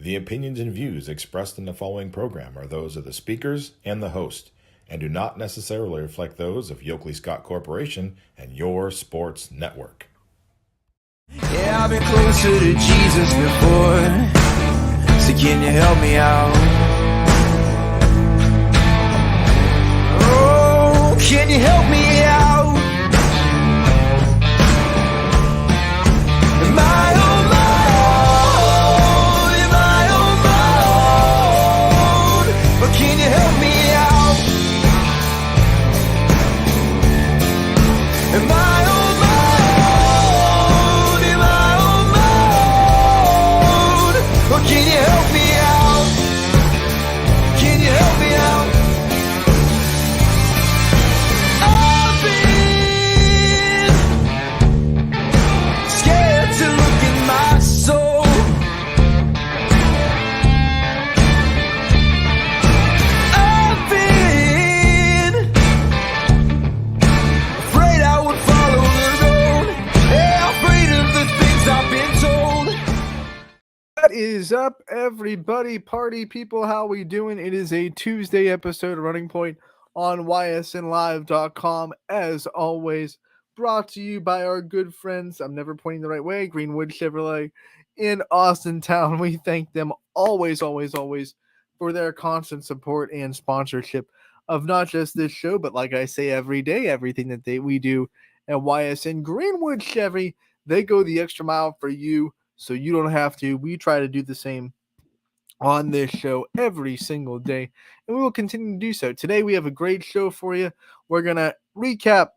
The opinions and views expressed in the following program are those of the speakers and the host, and do not necessarily reflect those of Yoakley Scott Corporation and your sports network. Yeah, I've been closer to Jesus before, so can you help me out? Oh, can you help me out? Am I on my own? Am I on my own? But can you help me out? Am I on my own? Am I on my own? Or can you help me out? Can you help me out? I've been scared to look in my soul. I've been afraid I would follow the road. Yeah, afraid of the things I've been told. What is up, everybody? Party people, how we doing? It is a Tuesday episode of Running Point on ysnlive.com. As always, brought to you by our good friends, I'm never pointing the right way, Greenwood Chevrolet in Austin Town. We thank them always for their constant support and sponsorship of not just this show, but like I say every day, everything that we do at YSN. Greenwood Chevy, they go the extra mile for you, so you don't have to. We try to do the same on this show every single day, and we will continue to do so. Today we have a great show for you. We're going to recap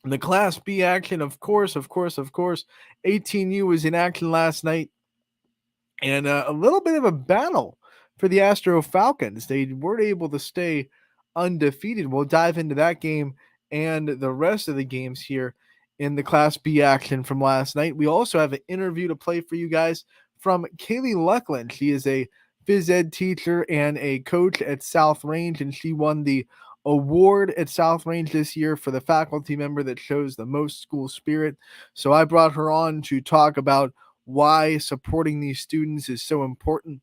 the Class B action. Of course. 18U was in action last night, and a little bit of a battle for the Astro Falcons. They weren't able to stay undefeated. We'll dive into that game and the rest of the games here in the Class B action from last night. We also have an interview to play for you guys from Kaylee Luckland. She is a phys ed teacher and a coach at South Range, and she won the award at South Range this year for the faculty member that shows the most school spirit. So I brought her on to talk about why supporting these students is so important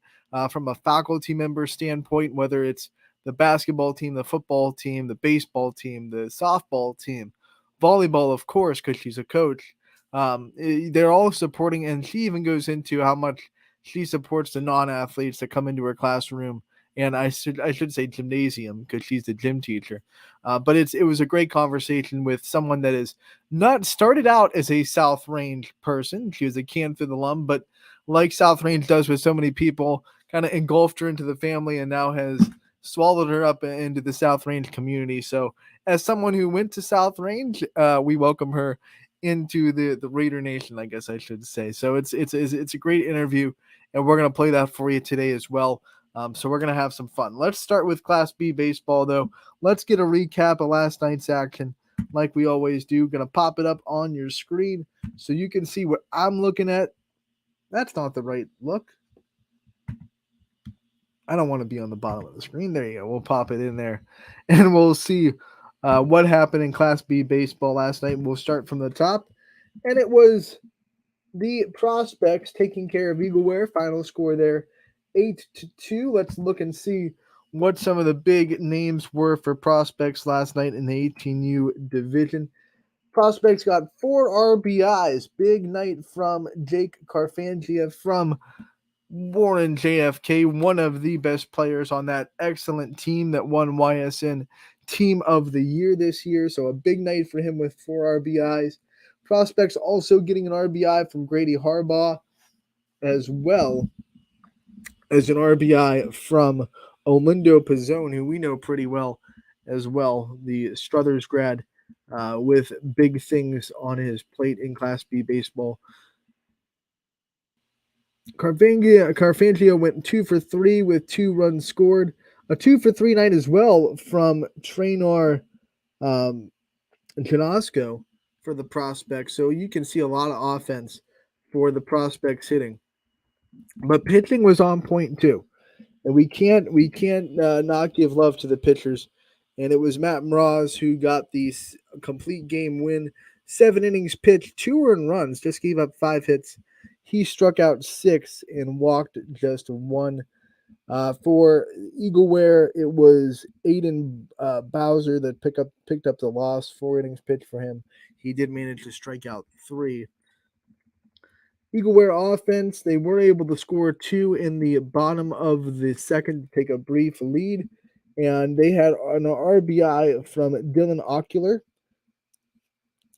from a faculty member standpoint, whether it's the basketball team, the football team, the baseball team, the softball team, volleyball, of course, because she's a coach. They're all supporting, and she even goes into how much she supports the non-athletes that come into her classroom, and I should say gymnasium, because she's the gym teacher. But it was a great conversation with someone that is not started out as a South Range person. She was a Canfield alum, but like South Range does with so many people, kind of engulfed her into the family and now has swallowed her up into the South Range community. So as someone who went to South Range, we welcome her into the Raider Nation, I guess I should say. So it's a great interview, and we're going to play that for you today as well. So we're going to have some fun. Let's start with Class B baseball, though. Let's get a recap of last night's action like we always do. Going to pop it up on your screen so you can see what I'm looking at. That's not the right look. I don't want to be on the bottom of the screen. There you go. We'll pop it in there, and we'll see what happened in Class B baseball last night. We'll start from the top, and it was the Prospects taking care of Eagleware. Final score there, 8-2. Let's look and see what some of the big names were for Prospects last night in the 18U division. Prospects got 4 RBIs. Big night from Jake Carfangia from Warren JFK, one of the best players on that excellent team that won YSN Team of the Year this year. So a big night for him with 4 RBIs. Prospects also getting an RBI from Grady Harbaugh, as well as an RBI from Olindo Pizzone, who we know pretty well as well, the Struthers grad, with big things on his plate in Class B baseball. Carfangio went 2 for 3 with 2 runs scored. A 2 for 3 night as well from Traynor Janasco for the Prospects. So you can see a lot of offense for the Prospects hitting. But pitching was on point too. And we can't not give love to the pitchers. And it was Matt Mraz who got the complete game win. 7 innings pitched, 2 earned runs, just gave up 5 hits. He struck out 6 and walked just 1. For Eagleware, it was Aiden Bowser that picked up the loss. 4 innings pitched for him. He did manage to strike out 3. Eagleware offense, they were able to score 2 in the bottom of the second to take a brief lead, and they had an RBI from Dylan Ocular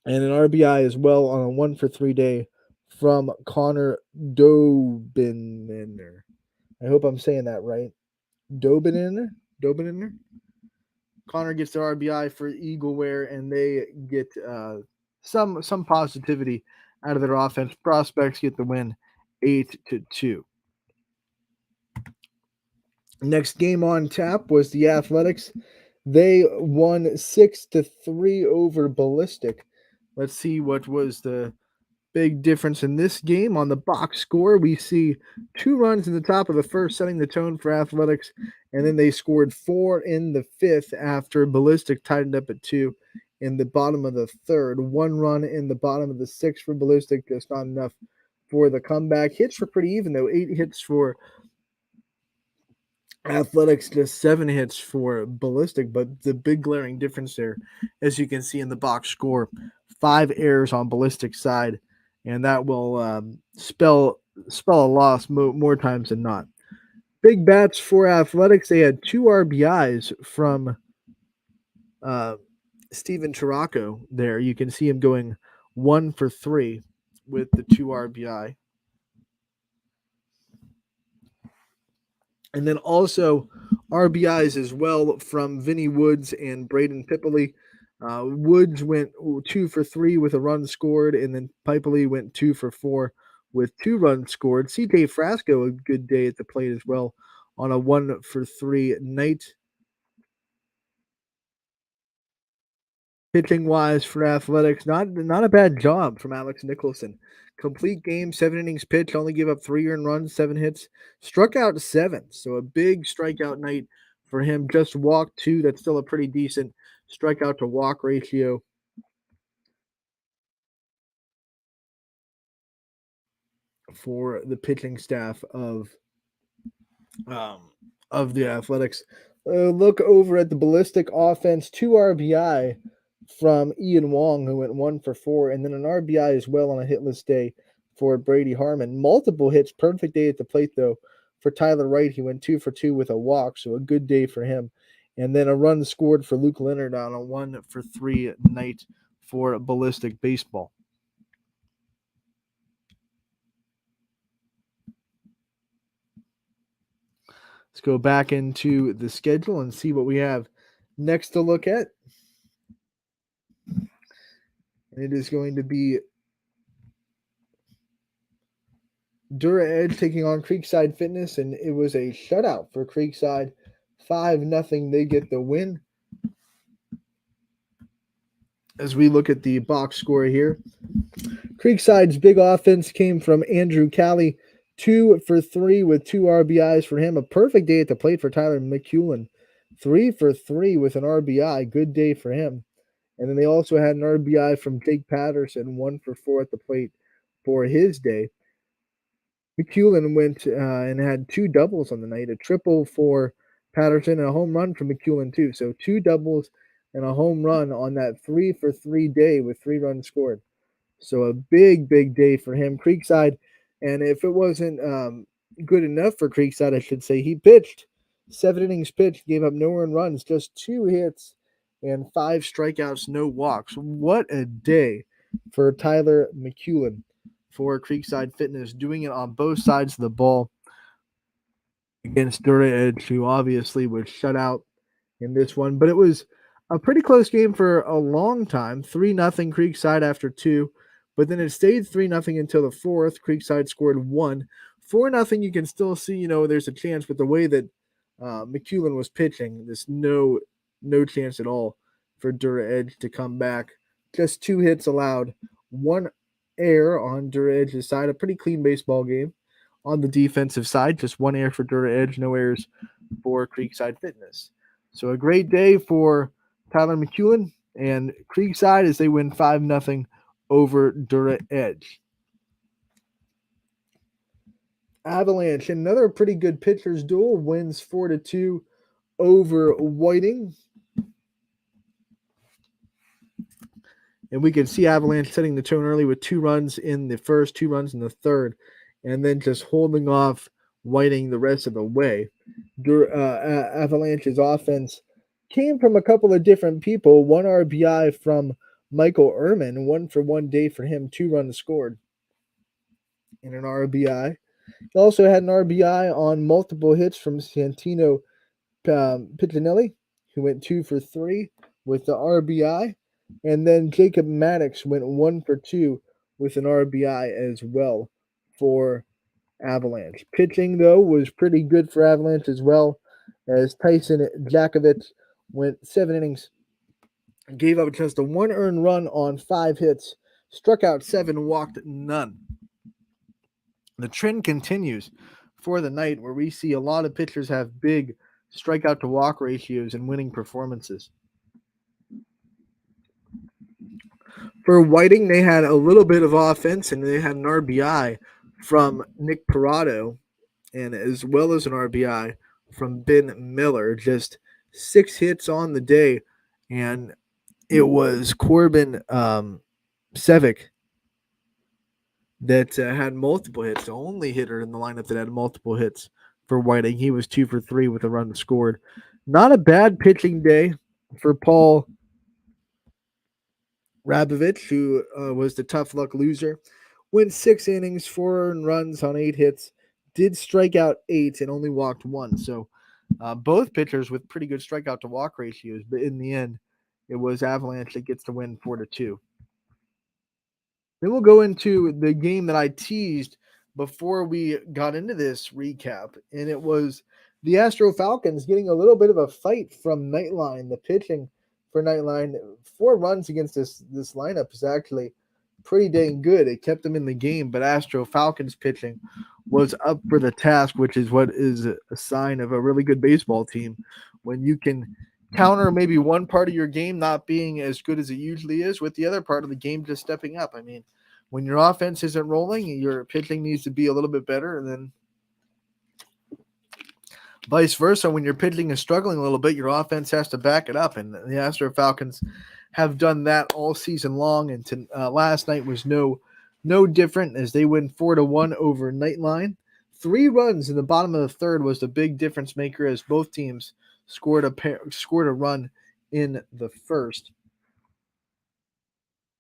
and an RBI as well on a 1-for-3 day from Connor Dobiner. I hope I'm saying that right. Dobiner? Connor gets the RBI for Eagleware, and they get some positivity out of their offense. Prospects get the win 8-2. Next game on tap was the Athletics. They won 6-3 over Ballistic. Let's see what was the big difference in this game. On the box score, we see 2 runs in the top of the first, setting the tone for Athletics, and then they scored 4 in the 5th after Ballistic tightened up at 2 in the bottom of the 3rd. 1 run in the bottom of the 6th for Ballistic, just not enough for the comeback. Hits were pretty even, though. 8 hits for Athletics, just 7 hits for Ballistic, but the big glaring difference there, as you can see in the box score, 5 errors on Ballistic's side, and that will spell a loss more times than not. Big bats for Athletics. They had 2 RBIs from Steven Chiraco there. You can see him going 1-for-3 with the 2 RBI. And then also RBIs as well from Vinny Woods and Braden Pipoli. Woods went 2-for-3 with a run scored, and then Pipoli went 2-for-4 with 2 runs scored. CJ Frasco, a good day at the plate as well on a 1-for-3 night. Pitching wise for Athletics, not a bad job from Alex Nicholson. Complete game, 7 innings pitched, only gave up 3 earned runs, 7 hits, struck out 7. So a big strikeout night for him. Just walked 2. That's still a pretty decent strikeout to walk ratio. For the pitching staff of the Athletics. Look over at the Ballistic offense, 2 RBI from Ian Wong, who went 1-for-4, and then an RBI as well on a hitless day for Brady Harmon. Multiple hits, perfect day at the plate, though, for Tyler Wright. He went 2-for-2 with a walk, so a good day for him. And then a run scored for Luke Leonard on a 1-for-3 night for Ballistic Baseball. Let's go back into the schedule and see what we have next to look at. It is going to be Dura Edge taking on Creekside Fitness, and it was a shutout for Creekside. 5-0. They get the win. As we look at the box score here, Creekside's big offense came from Andrew Calley, 2-for-3 with 2 RBIs for him. A perfect day at the plate for Tyler McEwen, 3-for-3 with an RBI. Good day for him. And then they also had an RBI from Jake Patterson, 1-for-4 at the plate for his day. McEwen went and had 2 doubles on the night, a triple for Patterson and a home run from McEwen too. So 2 doubles and a home run on that 3-for-3 day with 3 runs scored. So a big day for him. Creekside, and if it wasn't good enough for Creekside, I should say, he pitched 7 innings pitched, gave up no earned runs, just 2 hits and 5 strikeouts, no walks. What a day for Tyler McEwen for Creekside Fitness, doing it on both sides of the ball against Dura Edge, who obviously was shut out in this one. But it was a pretty close game for a long time. 3-0 Creekside after 2, but then it stayed 3-0 until the 4th. Creekside scored 1. 4-0, you can still see, there's a chance, but the way that McEwen was pitching, there's no chance at all for Dura Edge to come back. Just 2 hits allowed, 1 error on Dura Edge's side. A pretty clean baseball game on the defensive side. Just 1 error for Dura Edge, no errors for Creekside Fitness. So a great day for Tyler McEwen and Creekside as they win 5-0 over Dura Edge. Avalanche, another pretty good pitchers duel, wins 4-2 over Whiting. And we can see Avalanche setting the tone early with 2 runs in the first, 2 runs in the third, and then just holding off Whiting the rest of the way. Avalanche's offense came from a couple of different people. 1 RBI from Michael Ehrman, 1-for-1 day for him, 2 runs scored and an RBI. He also had an RBI on multiple hits from Santino Piccinelli, who went 2-for-3 with the RBI. And then Jacob Maddox went 1-for-2 with an RBI as well for Avalanche. Pitching, though, was pretty good for Avalanche as well, as Tyson Jakovich went 7 innings, gave up just a 1 earned run on 5 hits, struck out 7, walked none. The trend continues for the night, where we see a lot of pitchers have big strikeout to walk ratios and winning performances. For Whiting, they had a little bit of offense, and they had an RBI from Nick Parado, and as well as an RBI from Ben Miller. Just 6 hits on the day, and it was Corbin Sevic that had multiple hits. The only hitter in the lineup that had multiple hits for Whiting. He was 2-for-3 with a run scored. Not a bad pitching day for Paul Rabovich, who was the tough luck loser. Went 6 innings, 4 earned runs on 8 hits. Did strike out 8 and only walked 1. So both pitchers with pretty good strikeout to walk ratios. But in the end, it was Avalanche that gets the win 4-2. Then we'll go into the game that I teased before we got into this recap, and it was the Astro Falcons getting a little bit of a fight from Nightline. The pitching for Nightline, 4 runs against this lineup is actually pretty dang good. It kept them in the game, but Astro Falcons pitching was up for the task, which is what is a sign of a really good baseball team. When you can counter maybe one part of your game not being as good as it usually is, with the other part of the game just stepping up. I mean, when your offense isn't rolling, your pitching needs to be a little bit better, and then vice versa. When your pitching is struggling a little bit, your offense has to back it up, and the Astro Falcons have done that all season long, and last night was no different, as they win 4-1 over Nightline. 3 runs in the bottom of the third was the big difference maker, as both teams scored a run in the first.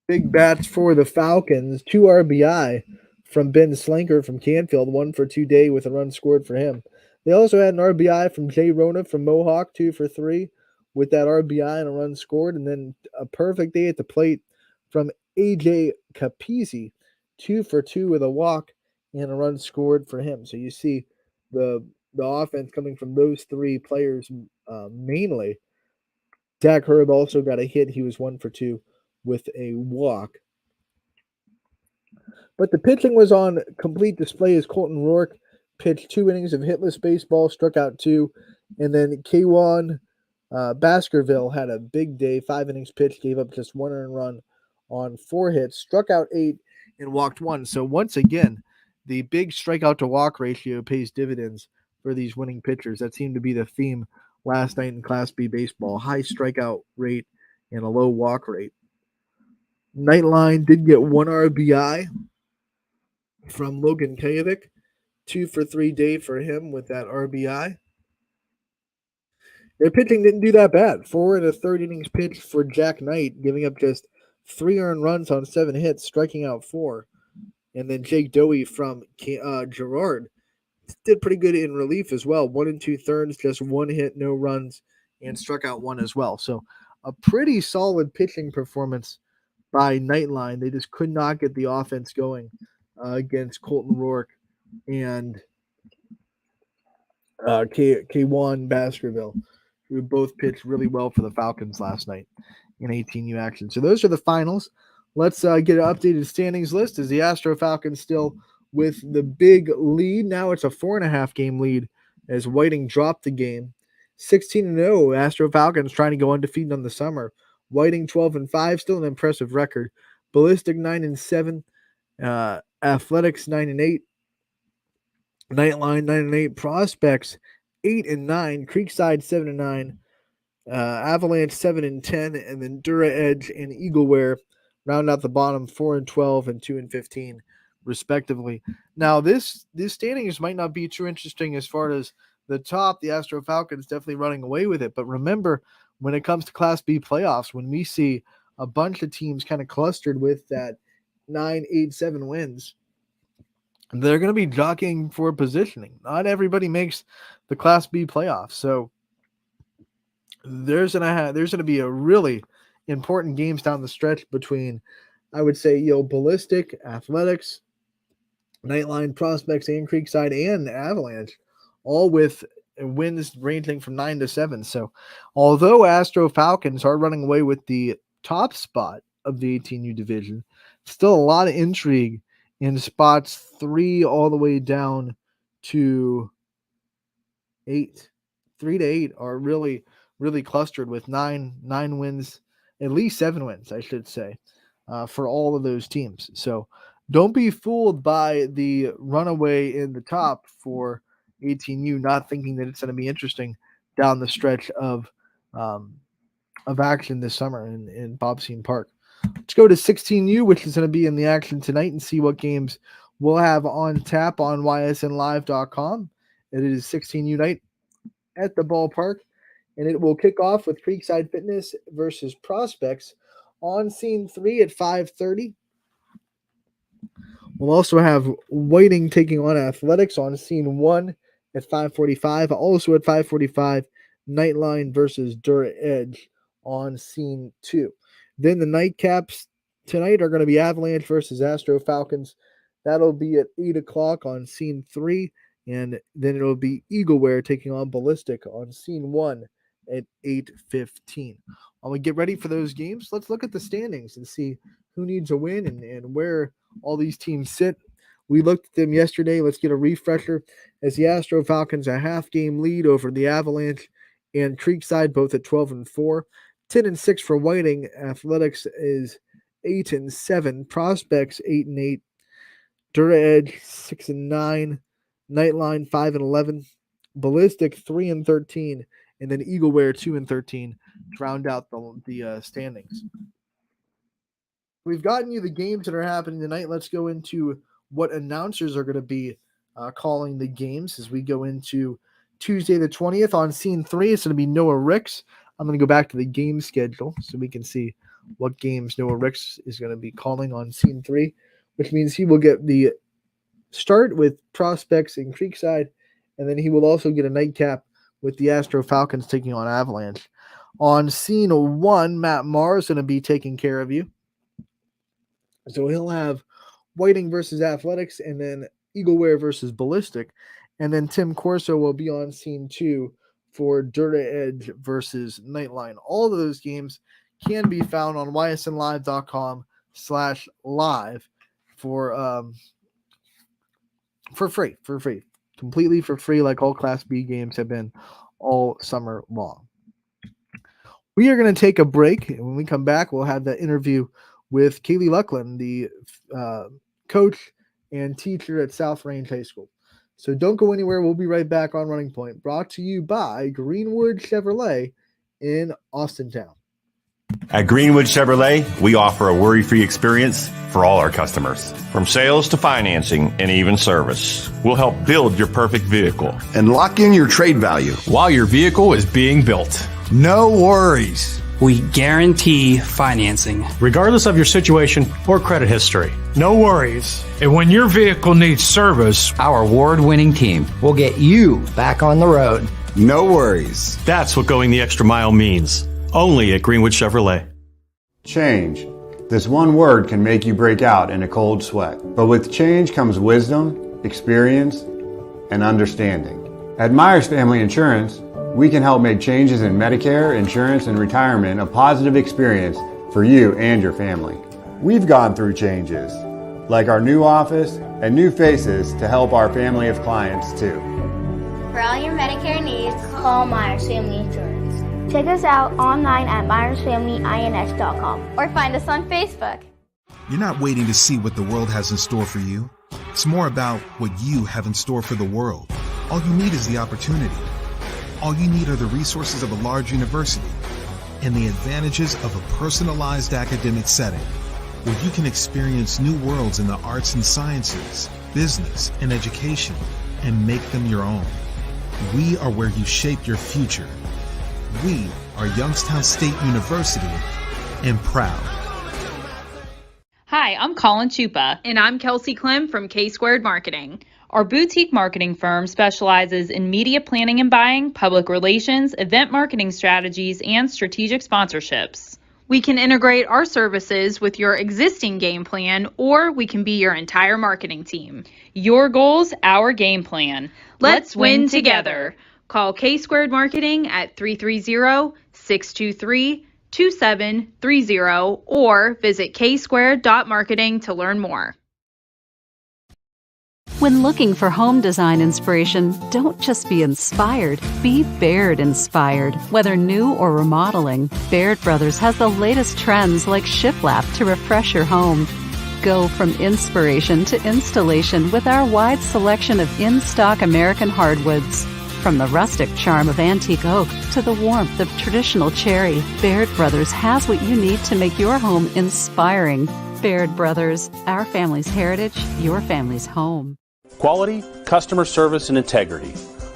Big bats for the Falcons. 2 RBI from Ben Slanker from Canfield, 1-for-2 day with a run scored for him. They also had an RBI from Jay Rona from Mohawk, 2-for-3 with that RBI and a run scored. And then a perfect day at the plate from AJ Capizzi, 2-for-2 with a walk and a run scored for him. So you see the offense coming from those 3 players mainly. Zach Herb also got a hit. He was 1-for-2 with a walk. But the pitching was on complete display, as Colton Rourke pitched 2 innings of hitless baseball, struck out 2. And then Kwan Baskerville had a big day, 5 innings pitched, gave up just 1 earned run on 4 hits, struck out 8 and walked 1. So once again, the big strikeout to walk ratio pays dividends for these winning pitchers. That seemed to be the theme last night in Class B baseball. High strikeout rate and a low walk rate. Nightline did get 1 RBI from Logan Kajovic, 2-for-3 day for him with that RBI. Their pitching didn't do that bad. 4 1/3 innings pitched for Jack Knight, giving up just 3 earned runs on 7 hits, striking out 4. And then Jake Dowie from Girard did pretty good in relief as well. 1 2/3, just 1 hit, no runs, and struck out 1 as well. So a pretty solid pitching performance by Nightline. They just could not get the offense going against Colton Rourke and Kwan Baskerville, who both pitched really well for the Falcons last night in 18U action. So those are the finals. Let's get an updated standings list, as the Astro Falcons still with the big lead. Now it's a 4.5 game lead, as Whiting dropped the game. 16-0, Astro Falcons trying to go undefeated on the summer. Whiting 12-5, still an impressive record. Ballistic 9-7, Athletics 9-8, Nightline 9-8, Prospects 8-9, Creekside 7-9, Avalanche 7-10, and then Dura Edge and Eagleware round out the bottom 4-12 and 2-15, respectively. Now, this standings might not be too interesting as far as the top. The Astro Falcons definitely running away with it, but remember, when it comes to Class B playoffs, when we see a bunch of teams kind of clustered with that 9-8-7 wins, they're going to be jockeying for positioning. Not everybody makes the Class B playoffs, so there's gonna be a really important games down the stretch between, I would say, Ballistic, Athletics, Nightline, Prospects, and Creekside, and Avalanche, all with wins ranging from 9-7. So, although Astro Falcons are running away with the top spot of the 18U division, still a lot of intrigue in spots 3 all the way down to 8. 3 to 8 are really clustered with nine wins, at least 7 wins, I should say, for all of those teams. So don't be fooled by the runaway in the top for 18U, not thinking that it's going to be interesting down the stretch of action this summer in Bobseen Park. Let's go to 16U, which is going to be in the action tonight, and see what games we'll have on tap on ysnlive.com. It is 16U night at the ballpark, and it will kick off with Creekside Fitness versus Prospects on scene 3 at 5:30. We'll also have Whiting taking on Athletics on scene 1 at 5:45. Also at 5:45, Nightline versus Dura Edge on scene 2. Then the nightcaps tonight are going to be Avalanche versus Astro Falcons. That'll be at 8 o'clock on scene 3. And then it'll be Eagleware taking on Ballistic on scene 1 at 8:15. While we get ready for those games, let's look at the standings and see who needs a win and where all these teams sit. We looked at them yesterday. Let's get a refresher. As the Astro Falcons a half-game lead over the Avalanche and Creekside, both at 12-4. 10-6 for Whiting. Athletics is 8-7. Prospects 8-8. Dura Edge 6-9. Nightline 5-11, Ballistic 3-13, and then Eagleware 2-13 to round out the standings. We've gotten you the games that are happening tonight. Let's go into what announcers are going to be calling the games as we go into Tuesday the 20th on scene 3. It's going to be Noah Ricks. I'm going to go back to the game schedule so we can see what games Noah Ricks is going to be calling on scene 3, which means he will get the start with Prospects in Creekside, and then he will also get a nightcap with the Astro Falcons taking on Avalanche. On scene 1, Matt Marr is going to be taking care of you. So he'll have Whiting versus Athletics, and then Eagleware versus Ballistic, and then Tim Corso will be on scene 2 for Dura Edge versus Nightline. All of those games can be found on ysnlive.com/live for free, completely for free, like all Class B games have been all summer long. We are going to take a break, and when we come back, we'll have that interview with Kaylee Luckland, the coach and teacher at South Range High School. So don't go anywhere. We'll be right back on Running Point, brought to you by Greenwood Chevrolet in Austintown. At Greenwood Chevrolet, we offer a worry-free experience for all our customers. From sales to financing and even service, we'll help build your perfect vehicle and lock in your trade value while your vehicle is being built. No worries. We guarantee financing, regardless of your situation or credit history. No worries. And when your vehicle needs service, our award-winning team will get you back on the road. No worries. That's what going the extra mile means. Only at Greenwood Chevrolet. Change. This one word can make you break out in a cold sweat. But with change comes wisdom, experience, and understanding. At Myers Family Insurance, we can help make changes in Medicare, insurance, and retirement a positive experience for you and your family. We've gone through changes, like our new office and new faces to help our family of clients too. For all your Medicare needs, call Myers Family Insurance. Check us out online at myersfamilyins.com or find us on Facebook. You're not waiting to see what the world has in store for you. It's more about what you have in store for the world. All you need is the opportunity. All you need are the resources of a large university and the advantages of a personalized academic setting where you can experience new worlds in the arts and sciences, business, and education and make them your own. We are where you shape your future. We are Youngstown State University and proud. Hi, I'm Colin Chupa. And I'm Kelsey Clem from K-Squared Marketing. Our boutique marketing firm specializes in media planning and buying, public relations, event marketing strategies, and strategic sponsorships. We can integrate our services with your existing game plan, or we can be your entire marketing team. Your goals, our game plan. Let's win together. Call K-Squared Marketing at 330-623-2730 or visit ksquared.marketing to learn more. When looking for home design inspiration, don't just be inspired, be Baird inspired. Whether new or remodeling, Baird Brothers has the latest trends like shiplap to refresh your home. Go from inspiration to installation with our wide selection of in-stock American hardwoods. From the rustic charm of antique oak to the warmth of traditional cherry, Baird Brothers has what you need to make your home inspiring. Baird Brothers, our family's heritage, your family's home. Quality, customer service, and integrity.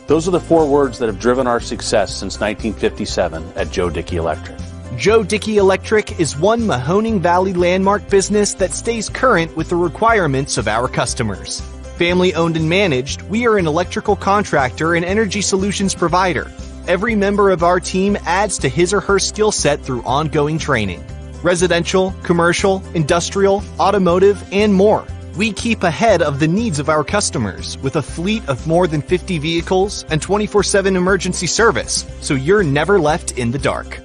Those are the 4 words that have driven our success since 1957 at Joe Dickey Electric. Joe Dickey Electric is one Mahoning Valley landmark business that stays current with the requirements of our customers. Family owned and managed, we are an electrical contractor and energy solutions provider. Every member of our team adds to his or her skill set through ongoing training. Residential, commercial, industrial, automotive, and more. We keep ahead of the needs of our customers with a fleet of more than 50 vehicles and 24/7 emergency service, so you're never left in the dark.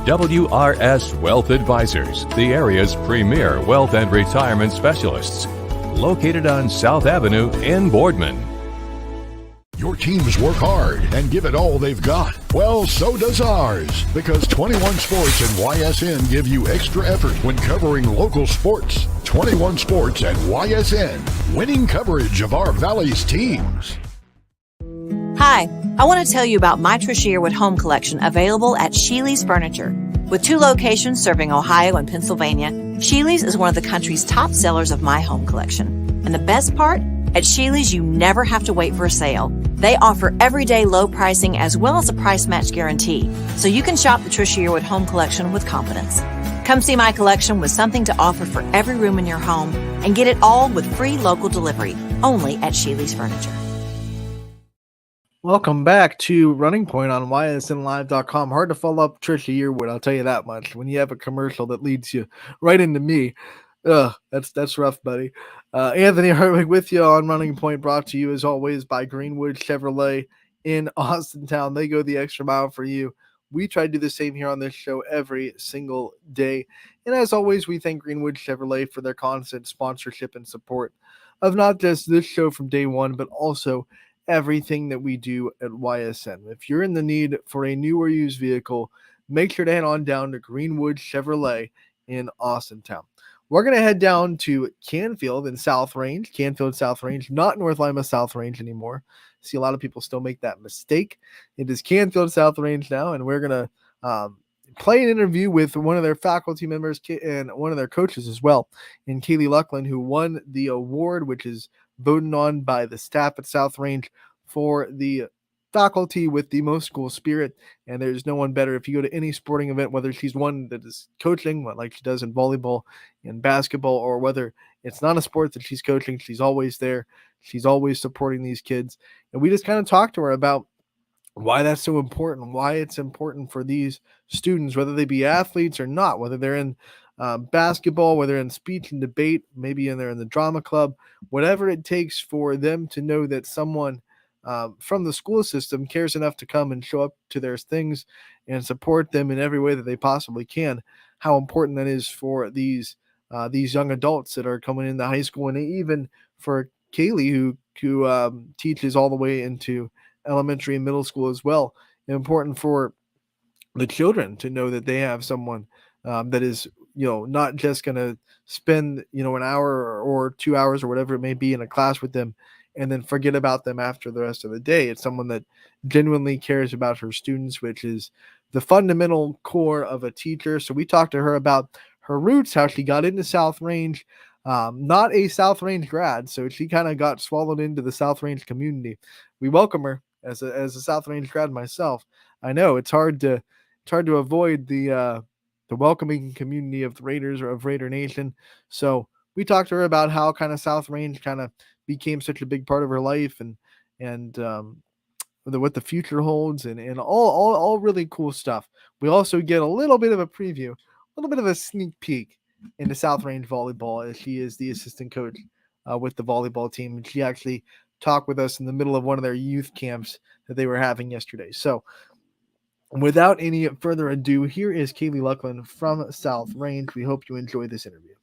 WRS Wealth Advisors, the area's premier wealth and retirement specialists. Located on South Avenue in Boardman. Your teams work hard and give it all they've got. Well, so does ours, because 21 Sports and YSN give you extra effort when covering local sports. 21 Sports and YSN, winning coverage of our Valley's teams. Hi, I want to tell you about my Trish Yearwood home collection available at Sheely's Furniture. With 2 locations serving Ohio and Pennsylvania, Sheely's is one of the country's top sellers of my home collection. And the best part? At Sheely's, you never have to wait for a sale. They offer everyday low pricing as well as a price match guarantee, so you can shop the Trish Yearwood home collection with confidence. Come see my collection with something to offer for every room in your home and get it all with free local delivery, only at Sheely's Furniture. Welcome back to Running Point on ysnlive.com. Hard to follow up Trisha Yearwood, I'll tell you that much. When you have a commercial that leads you right into me, that's rough, buddy. Anthony Hartwig with you on Running Point, brought to you as always by Greenwood Chevrolet in Austintown. They go the extra mile for you. We try to do the same here on this show every single day. And as always, we thank Greenwood Chevrolet for their constant sponsorship and support of not just this show from day one, but also everything that we do at YSN. If you're in the need for a new or used vehicle, make sure to head on down to Greenwood Chevrolet in Austintown. We're going to head down to Canfield in South Range. Canfield South Range, not North Lima South Range anymore. See a lot of people still make that mistake. It is Canfield South Range now, and we're going to play an interview with one of their faculty members and one of their coaches as well, in Kaylee Luckland, who won the award, which is voted on by the staff at South Range for the faculty with the most school spirit. And there's no one better. If you go to any sporting event, whether she's one that is coaching, like she does in volleyball and basketball, or whether it's not a sport that she's coaching, she's always there. She's always supporting these kids. And we just kind of talked to her about why that's so important, why it's important for these students, whether they be athletes or not, whether they're in basketball, whether they're in speech and debate, maybe they're in the drama club, whatever it takes for them to know that someone from the school system cares enough to come and show up to their things and support them in every way that they possibly can. How important that is for these young adults that are coming into high school, and even for Kaylee, who teaches all the way into elementary and middle school as well. Important for the children to know that they have someone that is not just going to spend, an hour or 2 hours or whatever it may be in a class with them and then forget about them after the rest of the day. It's someone that genuinely cares about her students, which is the fundamental core of a teacher. So we talked to her about her roots, how she got into South Range, not a South Range grad. So she kind of got swallowed into the South Range community. We welcome her as a South Range grad myself. I know it's hard to avoid the welcoming community of the Raiders or of Raider Nation. So we talked to her about how kind of South Range kind of became such a big part of her life and what the future holds and all really cool stuff. We also get a little bit of a preview, a little bit of a sneak peek into South Range volleyball, as she is the assistant coach with the volleyball team. And she actually talked with us in the middle of one of their youth camps that they were having yesterday. So without any further ado, here is Kaylee Luckland from South Range. We hope you enjoy this interview.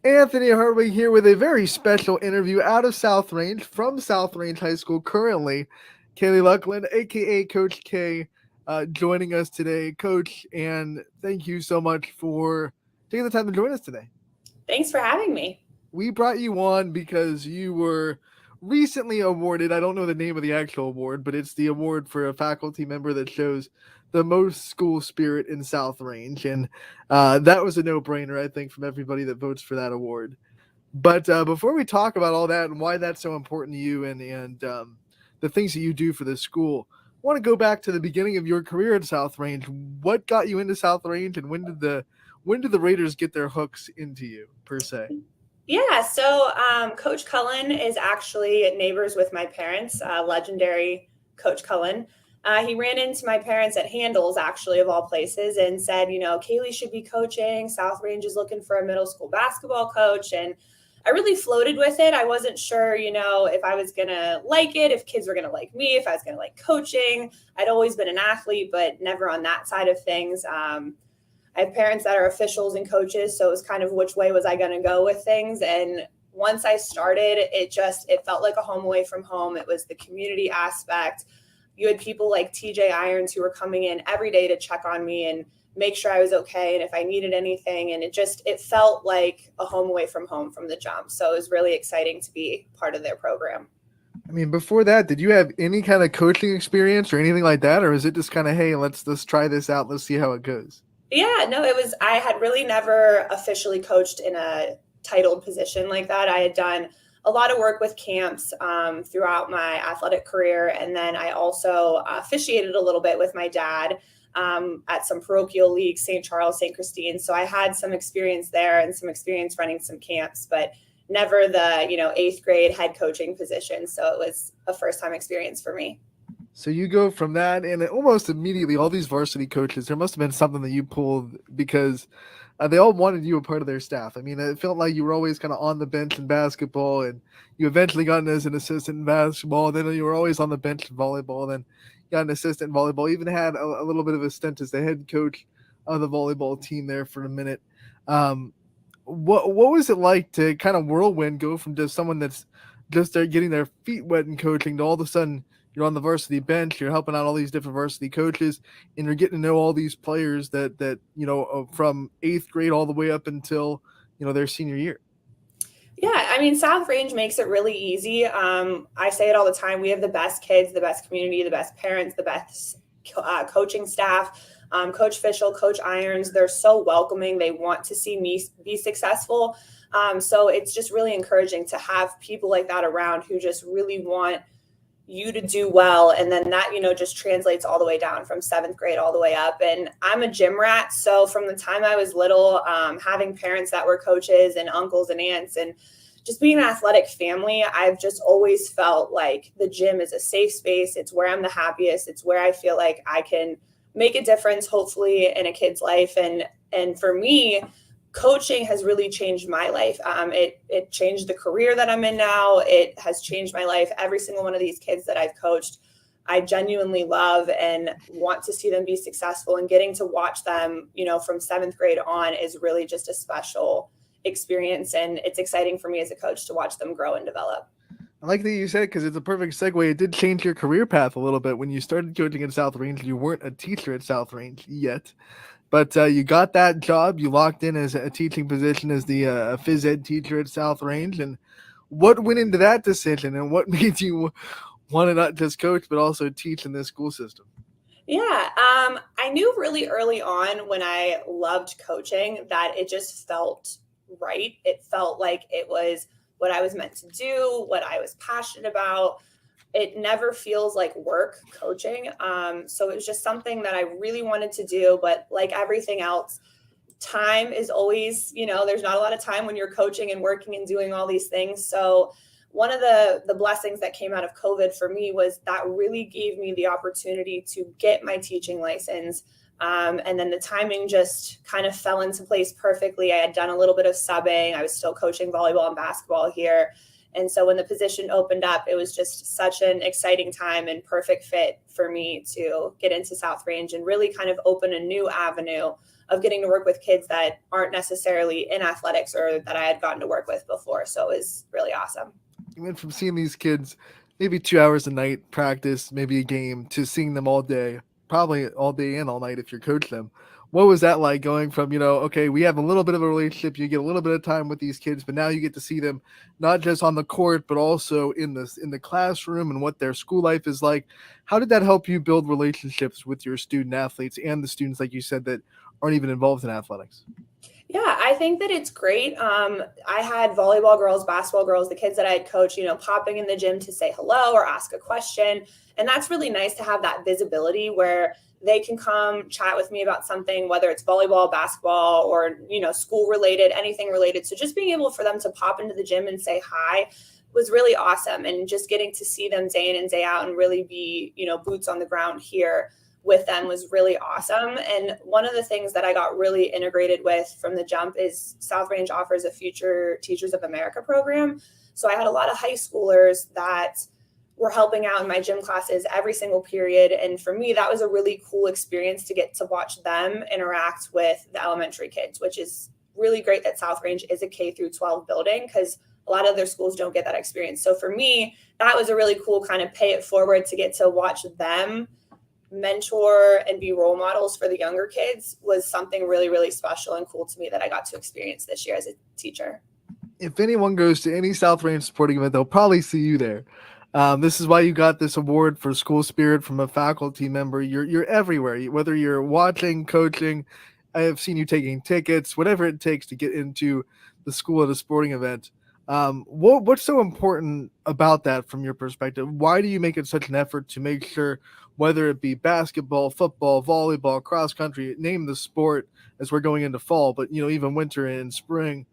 Anthony Hartwig here with a very special interview out of South Range from South Range High School. Currently, Kaylee Luckland, aka Coach K, joining us today. Coach, and thank you so much for taking the time to join us today. Thanks for having me. We brought you on because you were recently awarded, I don't know the name of the actual award, but it's the award for a faculty member that shows the most school spirit in South Range. And that was a no-brainer, I think, from everybody that votes for that award. But before we talk about all that and why that's so important to you and the things that you do for the school, I want to go back to the beginning of your career at South Range. What got you into South Range, and when did the Raiders get their hooks into you, per se? Yeah, so Coach Cullen is actually neighbors with my parents, legendary Coach Cullen. He ran into my parents at Handles, actually, of all places, and said, Kaylee should be coaching. South Range is looking for a middle school basketball coach. And I really floated with it. I wasn't sure, if I was going to like it, if kids were going to like me, if I was going to like coaching. I'd always been an athlete, but never on that side of things. I have parents that are officials and coaches, so it was kind of which way was I going to go with things. And once I started, it felt like a home away from home. It was the community aspect. You had people like TJ Irons who were coming in every day to check on me and make sure I was okay and if I needed anything. And it felt like a home away from home from the jump. So it was really exciting to be part of their program. I mean, before that, did you have any kind of coaching experience or anything like that? Or is it just kind of, hey, let's try this out. Let's see how it goes? Yeah, no, I had really never officially coached in a titled position like that. I had done a lot of work with camps throughout my athletic career. And then I also officiated a little bit with my dad at some parochial leagues, St. Charles, St. Christine. So I had some experience there and some experience running some camps, but never the, 8th grade head coaching position. So it was a first time experience for me. So you go from that, and almost immediately, all these varsity coaches, there must have been something that you pulled because they all wanted you a part of their staff. I mean, it felt like you were always kind of on the bench in basketball, and you eventually got in as an assistant in basketball. Then you were always on the bench in volleyball, then got an assistant in volleyball. Even had a little bit of a stint as the head coach of the volleyball team there for a minute. What was it like to kind of whirlwind go from just someone that's just there getting their feet wet in coaching to all of a sudden you're on the varsity bench, you're helping out all these different varsity coaches, and you're getting to know all these players that from 8th grade all the way up until, their senior year? Yeah, I mean, South Range makes it really easy. I say it all the time. We have the best kids, the best community, the best parents, the best coaching staff. Coach Fischel, Coach Irons, they're so welcoming. They want to see me be successful. So it's just really encouraging to have people like that around who just really want you to do well. And then that, just translates all the way down from 7th grade all the way up. And I'm a gym rat. So from the time I was little, having parents that were coaches and uncles and aunts and just being an athletic family, I've just always felt like the gym is a safe space. It's where I'm the happiest. It's where I feel like I can make a difference, hopefully, in a kid's life. And for me, coaching has really changed my life. It changed the career that I'm in now. It has changed my life. Every single one of these kids that I've coached, I genuinely love and want to see them be successful. And getting to watch them, from 7th grade on is really just a special experience. And it's exciting for me as a coach to watch them grow and develop. I like that you said, because it's a perfect segue. It did change your career path a little bit when you started coaching at South Range. You weren't a teacher at South Range yet. But you got that job. You locked in as a teaching position as the phys ed teacher at South Range. And what went into that decision, and what made you want to not just coach but also teach in this school system? Yeah, I knew really early on when I loved coaching that it just felt right. It felt like it was what I was meant to do, what I was passionate about. It never feels like work coaching. So it was just something that I really wanted to do. But like everything else, time is always, there's not a lot of time when you're coaching and working and doing all these things. So one of the blessings that came out of COVID for me was that really gave me the opportunity to get my teaching license. And then the timing just kind of fell into place perfectly. I had done a little bit of subbing. I was still coaching volleyball and basketball here. And so when the position opened up, it was just such an exciting time and perfect fit for me to get into South Range and really kind of open a new avenue of getting to work with kids that aren't necessarily in athletics or that I had gotten to work with before. So it was really awesome. You went from seeing these kids maybe 2 hours a night practice, maybe a game, to seeing them all day, probably all day and all night if you coach them. What was that like going from, okay, we have a little bit of a relationship, you get a little bit of time with these kids, but now you get to see them not just on the court, but also in the classroom and what their school life is like. How did that help you build relationships with your student athletes and the students, like you said, that aren't even involved in athletics? Yeah, I think that it's great. I had volleyball girls, basketball girls, the kids that I had coached, popping in the gym to say hello or ask a question. And that's really nice to have that visibility where they can come chat with me about something, whether it's volleyball, basketball, or, school related, anything related. So just being able for them to pop into the gym and say hi was really awesome. And just getting to see them day in and day out and really be, boots on the ground here with them was really awesome. And one of the things that I got really integrated with from the jump is South Range offers a Future Teachers of America program. So I had a lot of high schoolers that were helping out in my gym classes every single period. And for me, that was a really cool experience to get to watch them interact with the elementary kids, which is really great that South Range is a K through 12 building because a lot of other schools don't get that experience. So for me, that was a really cool kind of pay it forward to get to watch them mentor and be role models for the younger kids was something really, really special and cool to me that I got to experience this year as a teacher. If anyone goes to any South Range sporting event, they'll probably see you there. This is why you got this award for school spirit from a faculty member. You're everywhere, whether you're watching, coaching. I have seen you taking tickets, whatever it takes to get into the school at a sporting event. What's so important about that from your perspective? Why do you make it such an effort to make sure, whether it be basketball, football, volleyball, cross country, name the sport as we're going into fall, but even winter and spring,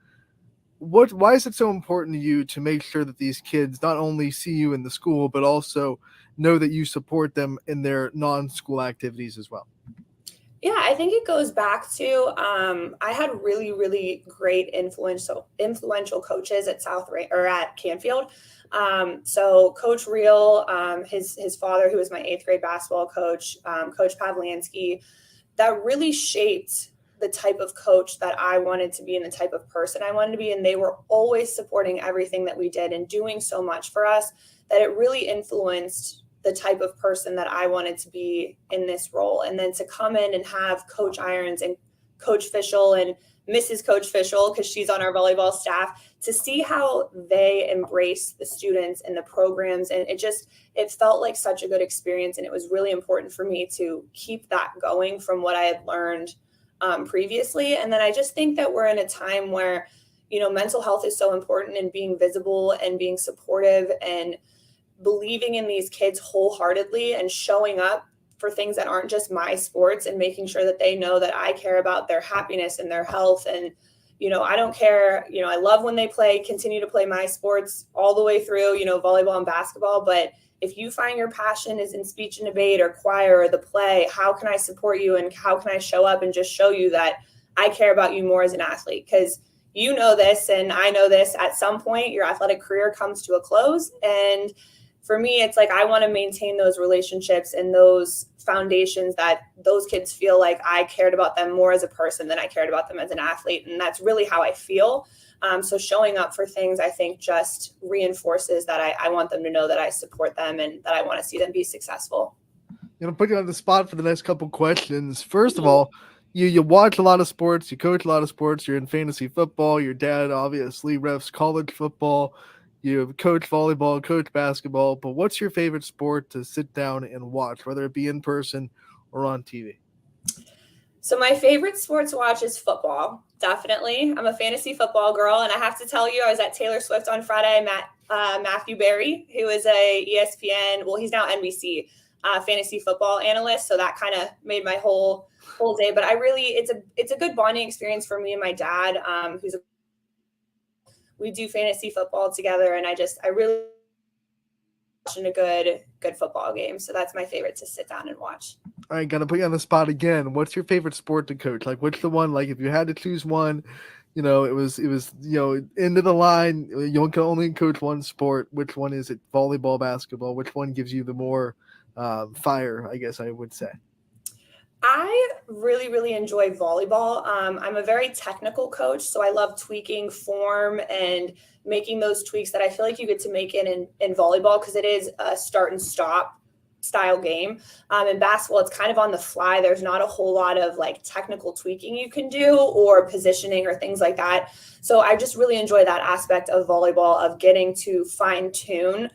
why is it so important to you to make sure that these kids not only see you in the school, but also know that you support them in their non-school activities as well? Yeah, I think it goes back to I had really, really great influential coaches at at Canfield. So Coach Reel, his father, who was my 8th grade basketball coach, Coach Pavlansky, that really shaped the type of coach that I wanted to be and the type of person I wanted to be. And they were always supporting everything that we did and doing so much for us that it really influenced the type of person that I wanted to be in this role. And then to come in and have Coach Irons and Coach Fischel and Mrs. Coach Fischel, because she's on our volleyball staff, to see how they embrace the students and the programs. And it felt like such a good experience. And it was really important for me to keep that going from what I had learned previously. And then I just think that we're in a time where, mental health is so important, and being visible and being supportive and believing in these kids wholeheartedly and showing up for things that aren't just my sports and making sure that they know that I care about their happiness and their health. And, I don't care, I love when they continue to play my sports all the way through, volleyball and basketball. But if you find your passion is in speech and debate or choir or the play, how can I support you and how can I show up and just show you that I care about you more as an athlete? Because you know this and I know this, at some point your athletic career comes to a close. And for me, it's like I want to maintain those relationships and those foundations that those kids feel like I cared about them more as a person than I cared about them as an athlete. And that's really how I feel. So showing up for things, I think, just reinforces that I want them to know that I support them and that I want to see them be successful. Put you on the spot for the next couple questions. First of all, you watch a lot of sports, you coach a lot of sports, you're in fantasy football, your dad obviously refs college football, you coach volleyball, coach basketball, but what's your favorite sport to sit down and watch, whether it be in person or on TV? So my favorite sport to watch is football. Definitely. I'm a fantasy football girl. And I have to tell you, I was at Taylor Swift on Friday. I met Matthew Berry, who is a ESPN, well, he's now NBC fantasy football analyst. So that kind of made my whole day. But it's a good bonding experience for me and my dad, we do fantasy football together. And I really watching a good football game. So that's my favorite to sit down and watch. All right, gotta put you on the spot again. What's your favorite sport to coach? Like, what's the one? Like, if you had to choose one, it was end of the line. You can only coach one sport. Which one is it? Volleyball, basketball? Which one gives you the more fire? I guess I would say. I really, really enjoy volleyball. I'm a very technical coach, so I love tweaking form and making those tweaks that I feel like you get to make in volleyball, because it is a start and stop style game. In basketball, it's kind of on the fly. There's not a whole lot of like technical tweaking you can do or positioning or things like that. So I just really enjoy that aspect of volleyball, of getting to fine tune,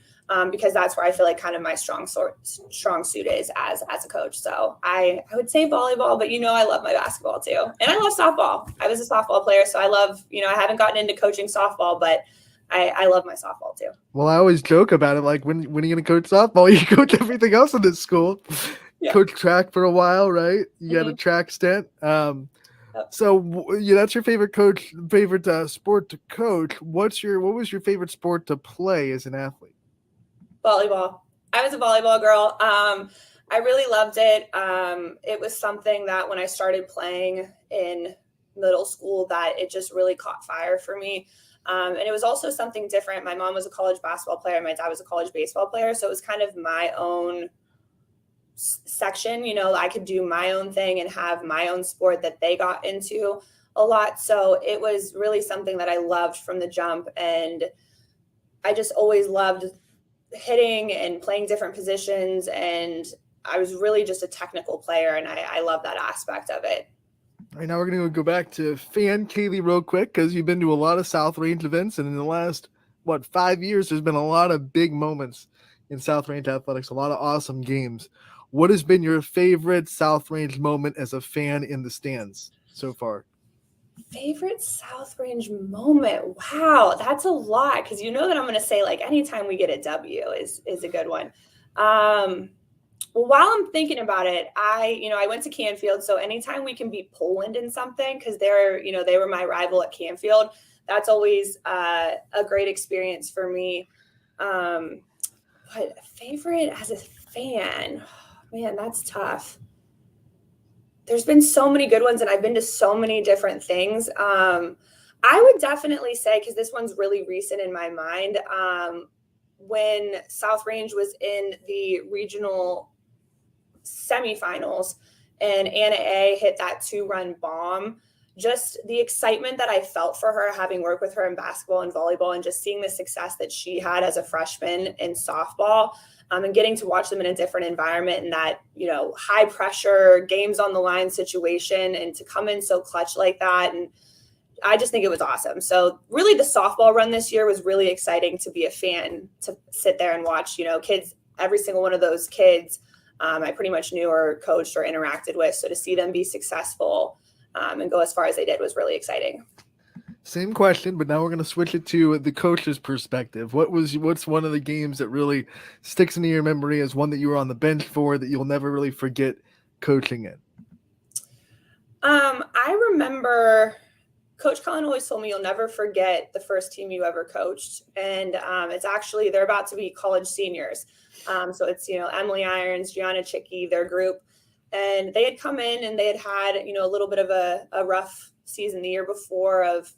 because that's where I feel like kind of my strong suit is as a coach. So I would say volleyball, but I love my basketball too. And I love softball. I was a softball player, so I love, I haven't gotten into coaching softball, but I love my softball too. Well, I always joke about it. Like, when are you going to coach softball? You coach everything else in this school. Yeah. Coach track for a while, right? You had a track stint. So that's your favorite sport to coach. What was your favorite sport to play as an athlete? Volleyball. I was a volleyball girl. I really loved it. It was something that when I started playing in middle school, that it just really caught fire for me. And it was also something different. My mom was a college basketball player. My dad was a college baseball player. So it was kind of my own section. I could do my own thing and have my own sport that they got into a lot. So it was really something that I loved from the jump. And I just always loved hitting and playing different positions. And I was really just a technical player. And I love that aspect of it. All right, now we're going to go back to Fan Kaylee real quick, because you've been to a lot of South Range events, and in the last, 5 years, there's been a lot of big moments in South Range athletics, a lot of awesome games. What has been your favorite South Range moment as a fan in the stands so far? Favorite South Range moment? Wow, that's a lot, because that I'm going to say, like, anytime we get a W is a good one. Well, while I'm thinking about it, I went to Canfield. So anytime we can beat Poland in something, because they were my rival at Canfield, that's always a great experience for me. But favorite as a fan, man, that's tough. There's been so many good ones, and I've been to so many different things. I would definitely say, because this one's really recent in my mind, when South Range was in the regional semifinals and Anna A hit that 2-run bomb, just the excitement that I felt for her, having worked with her in basketball and volleyball, and just seeing the success that she had as a freshman in softball, and getting to watch them in a different environment in that, high pressure, games on the line situation, and to come in so clutch like that. And I just think it was awesome. So really the softball run this year was really exciting to be a fan, to sit there and watch, kids, every single one of those kids I pretty much knew or coached or interacted with. So to see them be successful and go as far as they did was really exciting. Same question, but now we're going to switch it to the coach's perspective. What's one of the games that really sticks into your memory as one that you were on the bench for, that you'll never really forget coaching in? I remember Coach Cullen always told me, you'll never forget the first team you ever coached. And it's actually, they're about to be college seniors. So it's, Emily Irons, Gianna Chicky, their group. And they had come in and they had a little bit of a rough season the year before of,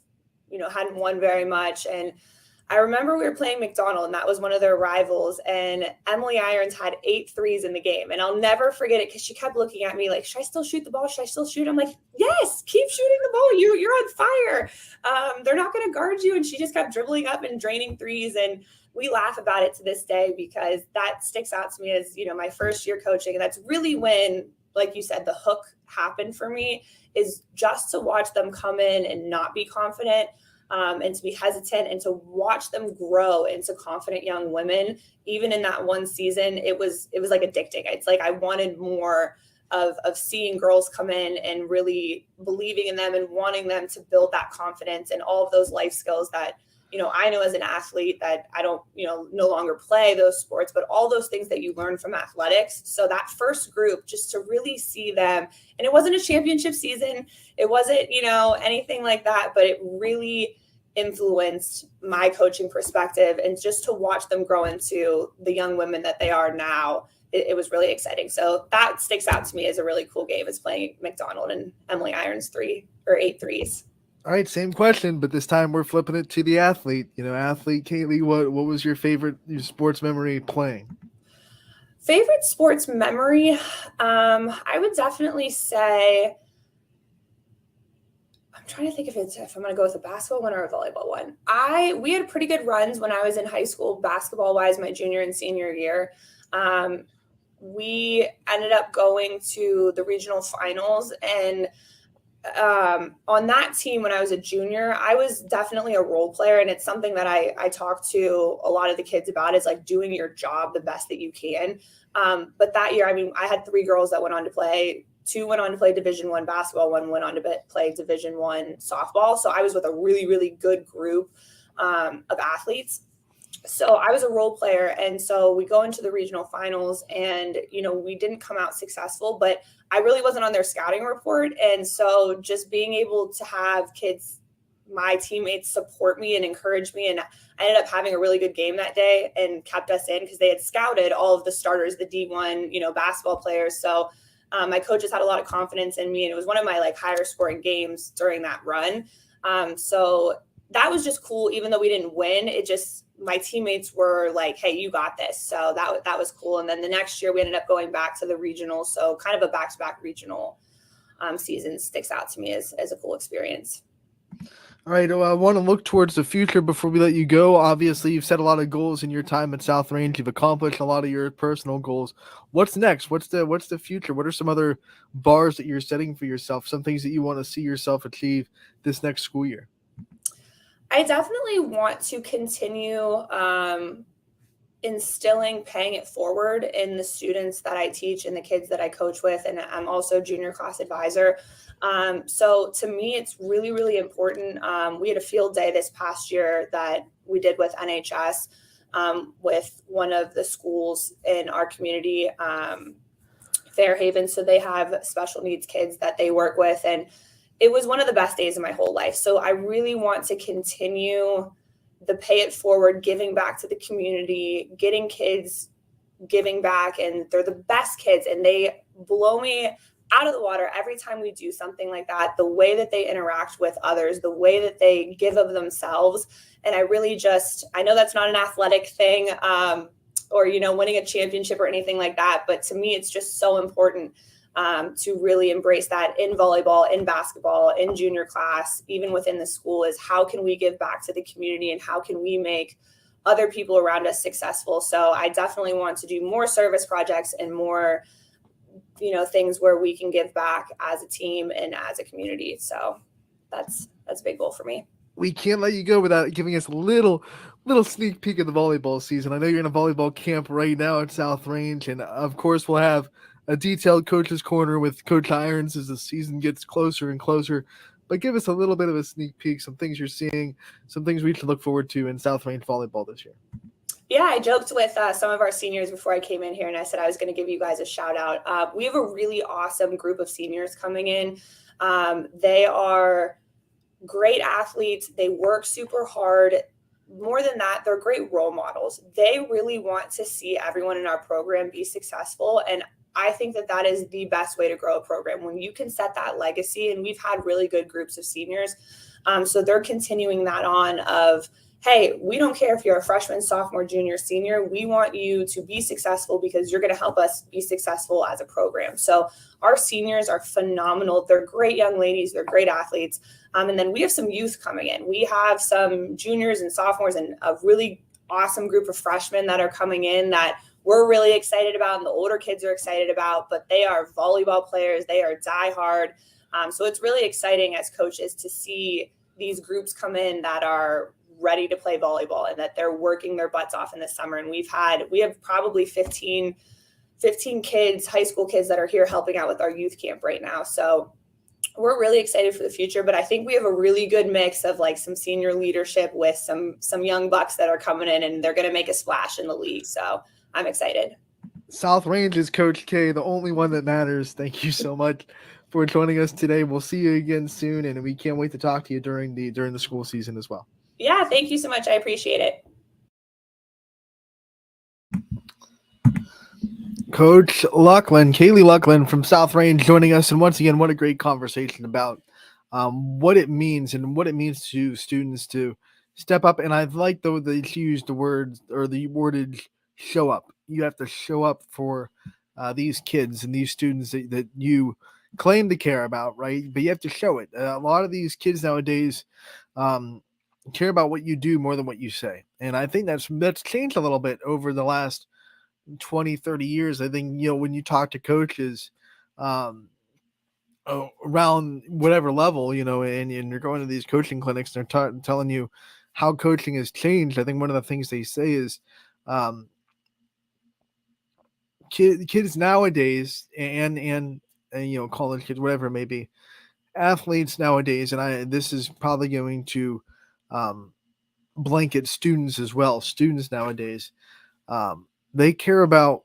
hadn't won very much. And I remember we were playing McDonald, and that was one of their rivals. And Emily Irons had 8 threes in the game. And I'll never forget it, because she kept looking at me like, should I still shoot the ball? Should I still shoot? I'm like, yes, keep shooting the ball. You're on fire. They're not going to guard you. And she just kept dribbling up and draining threes. And we laugh about it to this day, because that sticks out to me as, my first year coaching. And that's really when like you said, the hook happened for me is just to watch them come in and not be confident, and to be hesitant, and to watch them grow into confident young women. Even in that one season, it was like addicting. It's like I wanted more of seeing girls come in and really believing in them and wanting them to build that confidence and all of those life skills that, I know as an athlete that I don't, no longer play those sports, but all those things that you learn from athletics. So that first group, just to really see them, and it wasn't a championship season, it wasn't, anything like that, but it really influenced my coaching perspective, and just to watch them grow into the young women that they are now, it was really exciting. So that sticks out to me as a really cool game, is playing McDonald and Emily Irons 8 threes. All right, same question, but this time we're flipping it to the athlete. Athlete Kaylee, what was your favorite sports memory playing? Favorite sports memory? I would definitely say, I'm trying to think if I'm going to go with a basketball one or a volleyball one. We had pretty good runs when I was in high school, basketball wise, my junior and senior year. We ended up going to the regional finals, and on that team when I was a junior, I was definitely a role player. And it's something that I talk to a lot of the kids about, is like doing your job the best that you can. But that year, I had 3 girls that went on to play. 2 went on to play Division I basketball. 1 went on to play Division I softball. So I was with a really, really good group of athletes. So I was a role player. And so we go into the regional finals, and, we didn't come out successful, but I really wasn't on their scouting report. And so just being able to have kids, my teammates, support me and encourage me. And I ended up having a really good game that day and kept us in, because they had scouted all of the starters, the D1, basketball players. So my coaches had a lot of confidence in me, and it was one of my higher scoring games during that run. So that was just cool. Even though we didn't win, my teammates were like, hey, you got this. So that was cool. And then the next year we ended up going back to the regional. So kind of a back-to-back regional season sticks out to me as a cool experience. All right, I want to look towards the future before we let you go. Obviously, you've set a lot of goals in your time at South Range. You've accomplished a lot of your personal goals. What's next? What's the future? What are some other bars that you're setting for yourself? Some things that you want to see yourself achieve this next school year? I definitely want to continue instilling paying it forward in the students that I teach and the kids that I coach with. And I'm also junior class advisor. So to me, it's really, really important. We had a field day this past year that we did with NHS, with one of the schools in our community, Fairhaven. So they have special needs kids that they work with. And it was one of the best days of my whole life. So I really want to continue the pay it forward, giving back to the community, getting kids giving back. And they're the best kids, and they blow me out of the water every time we do something like that. The way that they interact with others, the way that they give of themselves. And I really I know that's not an athletic thing, or, winning a championship or anything like that. But to me, it's just so important to really embrace that in volleyball, in basketball, in junior class, even within the school, is how can we give back to the community and how can we make other people around us successful. So I definitely want to do more service projects and more, things where we can give back as a team and as a community. So that's a big goal for me. We can't let you go without giving us a little sneak peek of the volleyball season. I know you're in a volleyball camp right now at South Range, and of course we'll have a detailed coach's corner with Coach Irons as the season gets closer and closer. But give us a little bit of a sneak peek, some things you're seeing, some things we should look forward to in South Range volleyball this year. Yeah, I joked with some of our seniors before I came in here, and I said I was going to give you guys a shout out. We have a really awesome group of seniors coming in. They are great athletes. They work super hard. More than that, they're great role models. They really want to see everyone in our program be successful. And I think that is the best way to grow a program, when you can set that legacy. And we've had really good groups of seniors. So they're continuing that on of, hey, we don't care if you're a freshman, sophomore, junior, senior. We want you to be successful because you're going to help us be successful as a program. So our seniors are phenomenal. They're great young ladies. They're great athletes. And then we have some youth coming in. We have some juniors and sophomores and a really awesome group of freshmen that are coming in that we're really excited about and the older kids are excited about, but they are volleyball players. They are diehard. So it's really exciting as coaches to see these groups come in that are ready to play volleyball and that they're working their butts off in the summer. And we have probably 15 kids, high school kids that are here helping out with our youth camp right now. So we're really excited for the future, but I think we have a really good mix of like some senior leadership with some young bucks that are coming in and they're going to make a splash in the league. So I'm excited. South Range is Coach K, the only one that matters. Thank you so much for joining us today. We'll see you again soon, and we can't wait to talk to you during the school season as well. Yeah, thank you so much. I appreciate it. Coach Luckland, Kaylee Luckland from South Range joining us. And once again, what a great conversation about what it means and what it means to students to step up. And I like though they used the words or the wordage show up. You have to show up for these kids and these students that you claim to care about, right? But you have to show it. A lot of these kids nowadays care about what you do more than what you say. And I think that's changed a little bit over the last 20, 30 years. I think, when you talk to coaches around whatever level, and you're going to these coaching clinics, and they're telling you how coaching has changed. I think one of the things they say is kids nowadays and college kids, whatever it may be, athletes nowadays, and this is probably going to blanket students as well. Students nowadays, they care about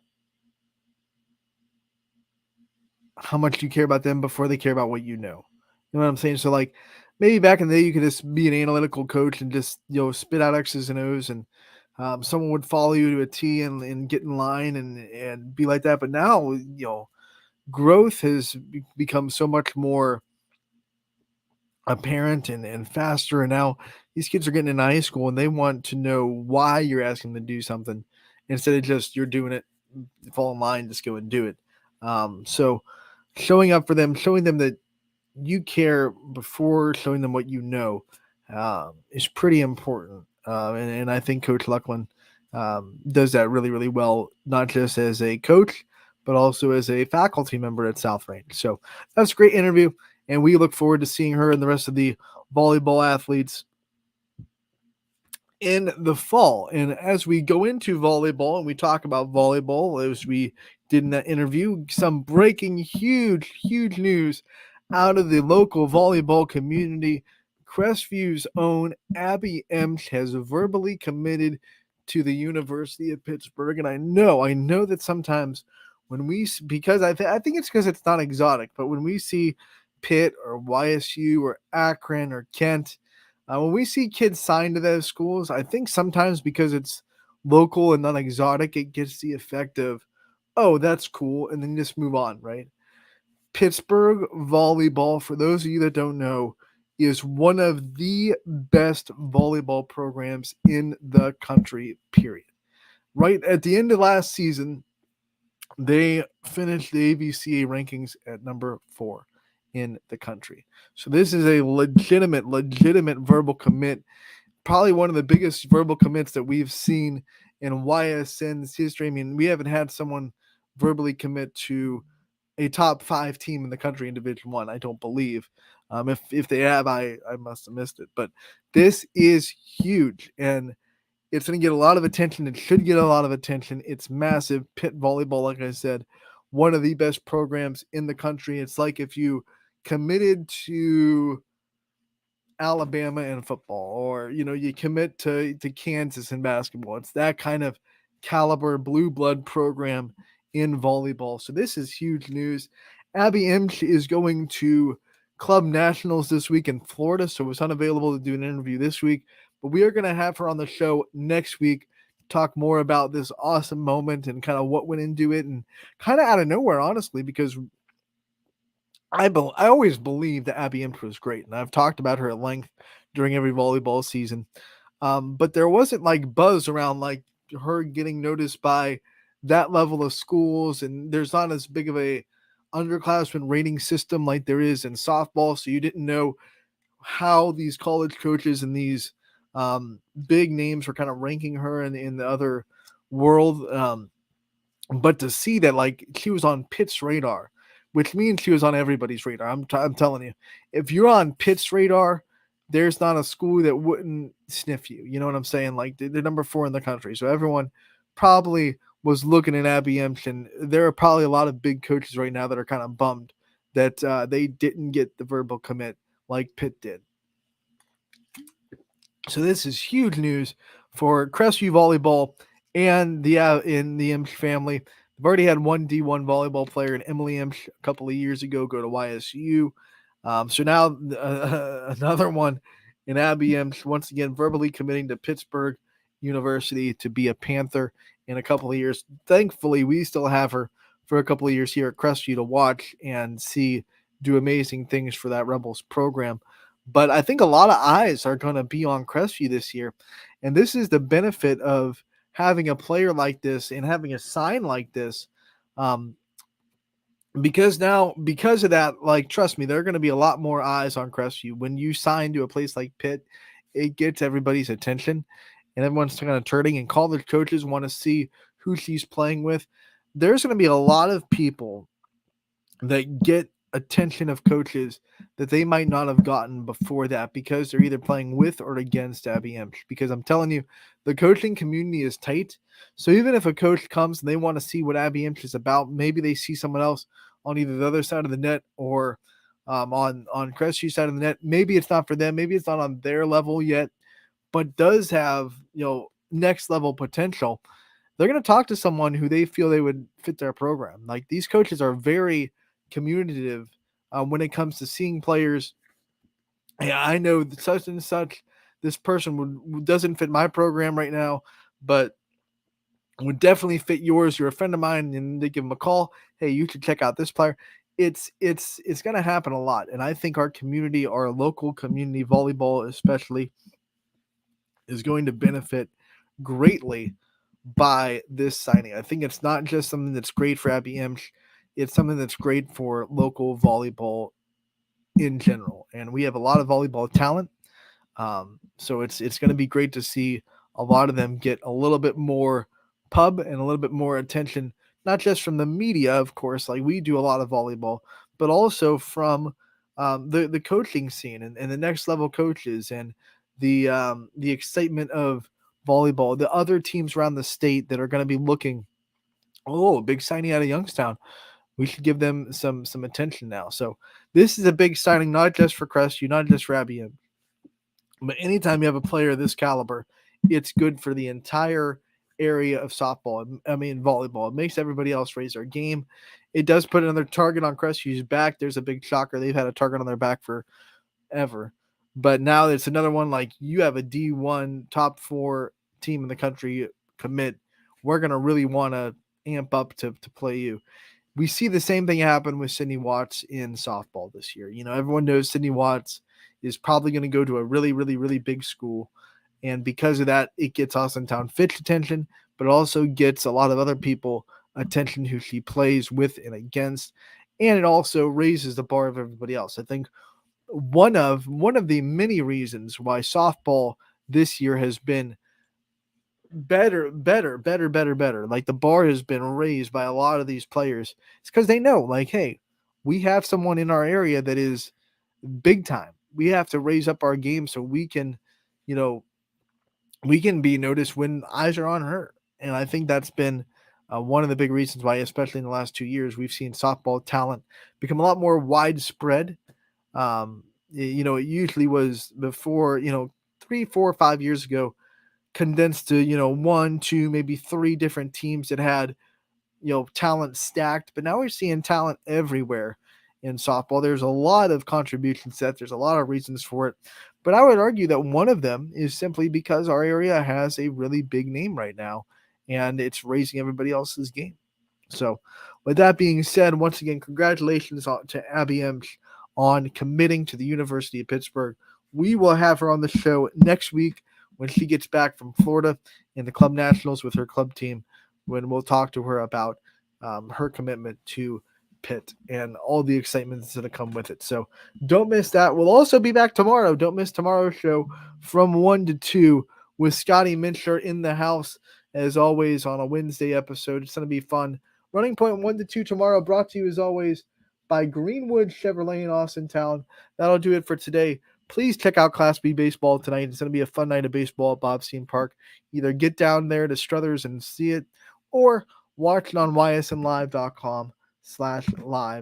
how much you care about them before they care about what you know. You know what I'm saying? So like maybe back in the day you could just be an analytical coach and just spit out X's and O's, and someone would follow you to a T and get in line and be like that. But now growth has become so much more apparent and faster, and now these kids are getting in high school and they want to know why you're asking them to do something instead of just you're doing it, fall in line, just go and do it. So showing up for them, showing them that you care before showing them what you know is pretty important. And I think Coach Luckland does that really, really well, not just as a coach, but also as a faculty member at South Range. So that's a great interview, and we look forward to seeing her and the rest of the volleyball athletes in the fall. And as we go into volleyball and we talk about volleyball, as we did in that interview, some breaking huge news out of the local volleyball community. Crestview's own Abby Emsch has verbally committed to the University of Pittsburgh. And I know that sometimes when because I think it's because it's not exotic, but when we see Pitt or YSU or Akron or Kent, when we see kids signed to those schools, I think sometimes because it's local and not exotic, it gets the effect of, oh, that's cool, and then just move on, right? Pittsburgh volleyball, for those of you that don't know, is one of the best volleyball programs in the country, period. Right at the end of last season, they finished the AVCA rankings at number 4 in the country. So this is a legitimate verbal commit, probably one of the biggest verbal commits that we've seen in YSN's history. I mean, we haven't had someone verbally commit to a top 5 team in the country in Division I, I don't believe. If they have, I must have missed it. But this is huge, and it's going to get a lot of attention. It should get a lot of attention. It's massive. Pitt volleyball, like I said, one of the best programs in the country. It's like if you committed to Alabama in football, or you commit to Kansas in basketball. It's that kind of caliber blue blood program in volleyball. So this is huge news. Abby Emsch is going to Club Nationals this week in Florida, so it's unavailable to do an interview this week, but we are going to have her on the show next week to talk more about this awesome moment and kind of what went into it, and kind of out of nowhere, honestly, because I always believed that Abby Emsch was great, and I've talked about her at length during every volleyball season. But there wasn't like buzz around like her getting noticed by that level of schools, and there's not as big of a underclassmen rating system like there is in softball, so you didn't know how these college coaches and these big names were kind of ranking her in the other world. But to see that, like, she was on Pitt's radar, which means she was on everybody's radar. I'm telling you, if you're on Pitt's radar, there's not a school that wouldn't sniff you. You know what I'm saying? Like, they're number 4 in the country, so everyone probably was looking at Abby Empton. There are probably a lot of big coaches right now that are kind of bummed that they didn't get the verbal commit like Pitt did. So this is huge news for Crestview volleyball and the in the Imsh family. They've already had one D1 volleyball player in Emily Imsh a couple of years ago go to YSU. So now another one in Abby Imsh, once again verbally committing to Pittsburgh University to be a Panther in a couple of years. Thankfully, we still have her for a couple of years here at Crestview to watch and see do amazing things for that Rebels program. But I think a lot of eyes are going to be on Crestview this year. And this is the benefit of having a player like this and having a sign like this. Because of that, like, trust me, there are going to be a lot more eyes on Crestview. When you sign to a place like Pitt, it gets everybody's attention and everyone's kind of turning, and college coaches want to see who she's playing with. There's going to be a lot of people that get attention of coaches that they might not have gotten before that because they're either playing with or against Abby Emsh. Because I'm telling you, the coaching community is tight. So even if a coach comes and they want to see what Abby Emsh is about, maybe they see someone else on either the other side of the net or on Crestview's side of the net. Maybe it's not for them. Maybe it's not on their level yet, but does have, next level potential. They're going to talk to someone who they feel they would fit their program. Like, these coaches are very communicative when it comes to seeing players. Yeah, I know that such and such, this person doesn't fit my program right now, but would definitely fit yours. You're a friend of mine, and they give them a call. Hey, you should check out this player. It's going to happen a lot, and I think our community, our local community, volleyball especially, is going to benefit greatly by this signing. I think it's not just something that's great for Abby Emsh, it's something that's great for local volleyball in general. And we have a lot of volleyball talent. So it's going to be great to see a lot of them get a little bit more pub and a little bit more attention, not just from the media, of course, like we do a lot of volleyball, but also from the coaching scene and the next level coaches and the excitement of volleyball, the other teams around the state that are going to be looking, oh, big signing out of Youngstown. We should give them some attention now. So this is a big signing, not just for Crestview, not just for Abby, but anytime you have a player of this caliber, it's good for the entire area of softball. I mean, volleyball. It makes everybody else raise their game. It does put another target on Crestview's back. There's a big shocker. They've had a target on their back forever. But now it's another one, like, you have a D1 top 4 team in the country commit. We're going to really want to amp up to play you. We see the same thing happen with Sydney Watts in softball this year. Everyone knows Sydney Watts is probably going to go to a really, really, really big school. And because of that, it gets Austin Town Fitch attention, but it also gets a lot of other people attention who she plays with and against. And it also raises the bar of everybody else. I think one of the many reasons why softball this year has been better. Like, the bar has been raised by a lot of these players. It's because they know, like, hey, we have someone in our area that is big time. We have to raise up our game so we can, we can be noticed when eyes are on her. And I think that's been one of the big reasons why, especially in the last 2 years, we've seen softball talent become a lot more widespread. It usually was before, 3, 4, 5 years ago, condensed to, 1, 2, maybe 3 different teams that had, talent stacked. But now we're seeing talent everywhere in softball. There's a lot of contribution sets. There's a lot of reasons for it. But I would argue that one of them is simply because our area has a really big name right now, and it's raising everybody else's game. So with that being said, once again, congratulations to Abby Emsh on committing to the University of Pittsburgh. We will have her on the show next week when she gets back from Florida in the Club Nationals with her club team, when we'll talk to her about her commitment to Pitt and all the excitement that's going to come with it. So don't miss that. We'll also be back tomorrow. Don't miss tomorrow's show from 1 to 2 with Scotty Mincher in the house as always, on a Wednesday episode. It's going to be fun. Running Point 1 to 2 tomorrow, brought to you as always by Greenwood Chevrolet in Austintown. That'll do it for today. Please check out Class B baseball tonight. It's going to be a fun night of baseball at Bobstein Park. Either get down there to Struthers and see it, or watch it on ysnlive.com/live.